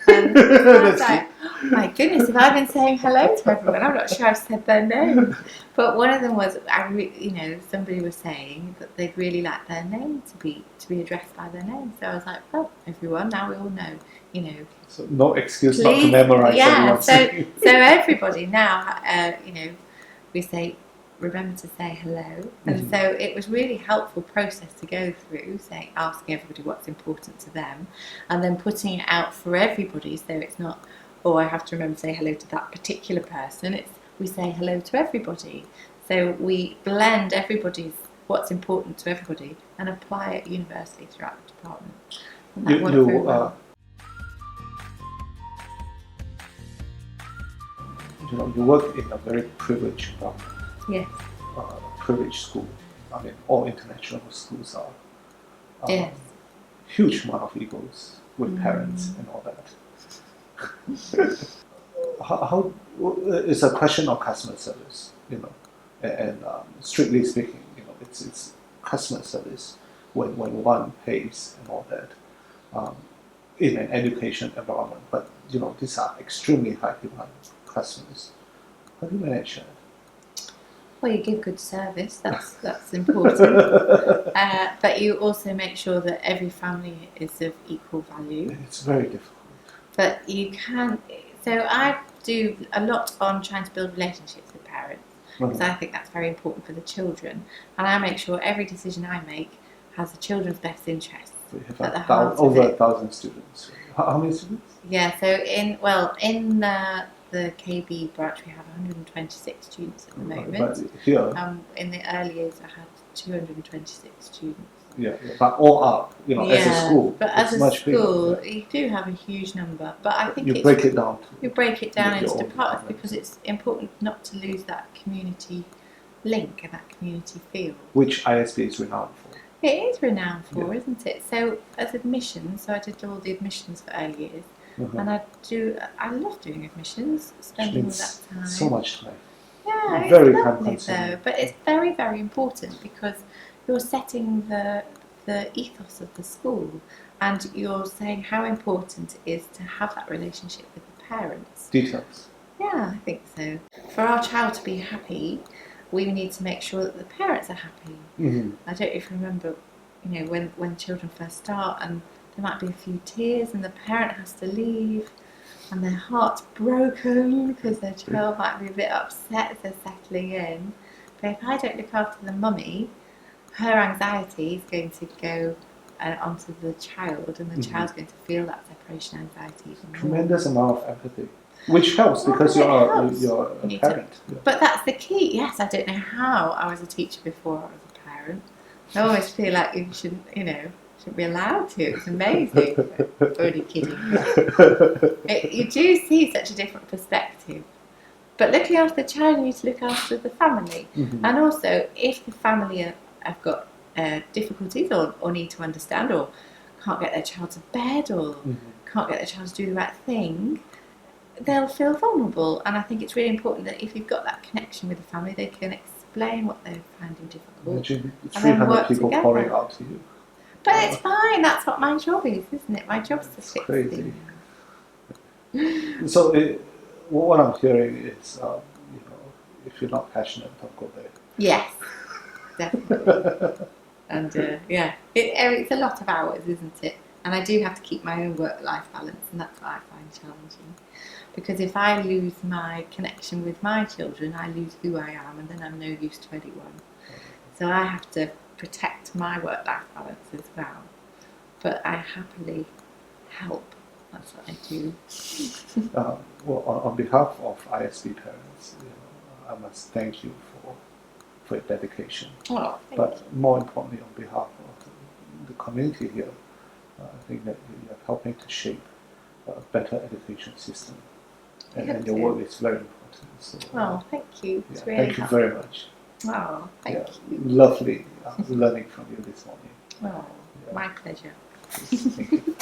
Speaker 4: And I was like, oh my goodness, if I've been saying hello to everyone, I'm not sure I've said their name. But one of them was, somebody was saying that they'd really like their name to be addressed by their name. So I was like, well, everyone, now we all know,
Speaker 3: So no excuse
Speaker 4: please,
Speaker 3: not to memorize everyone's name.
Speaker 4: So everybody now, we say, remember to say hello. And so it was really helpful process to go through, asking everybody what's important to them, and then putting it out for everybody. So it's not, I have to remember to say hello to that particular person. We say hello to everybody. So we blend what's important to everybody and apply it universally throughout the department. And that worked very well.
Speaker 3: You work in a very privileged environment.
Speaker 4: Yes.
Speaker 3: Privileged school. I mean, all international schools are.
Speaker 4: Yes.
Speaker 3: Huge amount of egos with parents and all that. How it's a question of customer service, and strictly speaking, it's customer service when one pays and all that in an education environment. But these are extremely high demand customers. How do you manage that?
Speaker 4: Well, you give good service. That's important. But you also make sure that every family is of equal value.
Speaker 3: It's very difficult.
Speaker 4: But you can. So I do a lot on trying to build relationships with parents because I think that's very important for the children. And I make sure every decision I make has the children's best interests
Speaker 3: We have over 1,000 students. How many students?
Speaker 4: Yeah. So in the KB branch, we have 126 students at the moment.
Speaker 3: But here,
Speaker 4: in the early years, I had 226 students.
Speaker 3: Yeah, but all up, as a school.
Speaker 4: But as a
Speaker 3: much
Speaker 4: school,
Speaker 3: bigger,
Speaker 4: you do have a huge number. But I think
Speaker 3: you break it down.
Speaker 4: You break it down
Speaker 3: your
Speaker 4: into
Speaker 3: own
Speaker 4: departments because it's important not to lose that community link and that community feel.
Speaker 3: Which ISB is renowned for.
Speaker 4: It is renowned for, isn't it? So as admissions, I did all the admissions for early years. And I love doing admissions, spending all that time.
Speaker 3: So much time.
Speaker 4: Yeah, it's
Speaker 3: very
Speaker 4: lovely though, but it's very, very important because you're setting the ethos of the school and you're saying how important it is to have that relationship with the parents.
Speaker 3: Details.
Speaker 4: Yeah, I think so. For our child to be happy, we need to make sure that the parents are happy.
Speaker 3: Mm-hmm.
Speaker 4: I don't know if you remember, when children first start and there might be a few tears and the parent has to leave and their heart's broken because their child might be a bit upset as they're settling in. But if I don't look after the mummy, her anxiety is going to go onto the child and the child's going to feel that separation anxiety even more.
Speaker 3: Tremendous amount of empathy. Which helps because you're a parent.
Speaker 4: But that's the key. Yes, I don't know how I was a teacher before I was a parent. I always feel like you shouldn't be allowed to. It's amazing. Only kidding. You do see such a different perspective. But looking after the child, you need to look after the family. And also, if the family have got difficulties or need to understand or can't get their child to bed or can't get their child to do the right thing, they'll feel vulnerable. And I think it's really important that if you've got that connection with the family, they can explain what they're finding difficult.
Speaker 3: Imagine
Speaker 4: and
Speaker 3: 300 people pouring out to you.
Speaker 4: But it's fine, that's what my job is, isn't it? My job's to fix
Speaker 3: crazy.
Speaker 4: things.
Speaker 3: So what I'm hearing is, if you're not passionate, don't go there.
Speaker 4: Yes, definitely. And it's a lot of hours, isn't it? And I do have to keep my own work-life balance, and that's what I find challenging. Because if I lose my connection with my children, I lose who I am, and then I'm no use to anyone. So I have to protect my work-life balance as well. But I happily help That's what I do.
Speaker 3: Well, on behalf of ISB parents, I must thank you for your dedication.
Speaker 4: Oh,
Speaker 3: But more importantly, on behalf of the community here, I think that you're helping to shape a better education system, and your work is very important. So,
Speaker 4: thank you.
Speaker 3: yeah,
Speaker 4: It's really
Speaker 3: thank you very much.
Speaker 4: Oh, thank you.
Speaker 3: Lovely learning from you this morning.
Speaker 4: Oh, my pleasure.
Speaker 3: Thank you.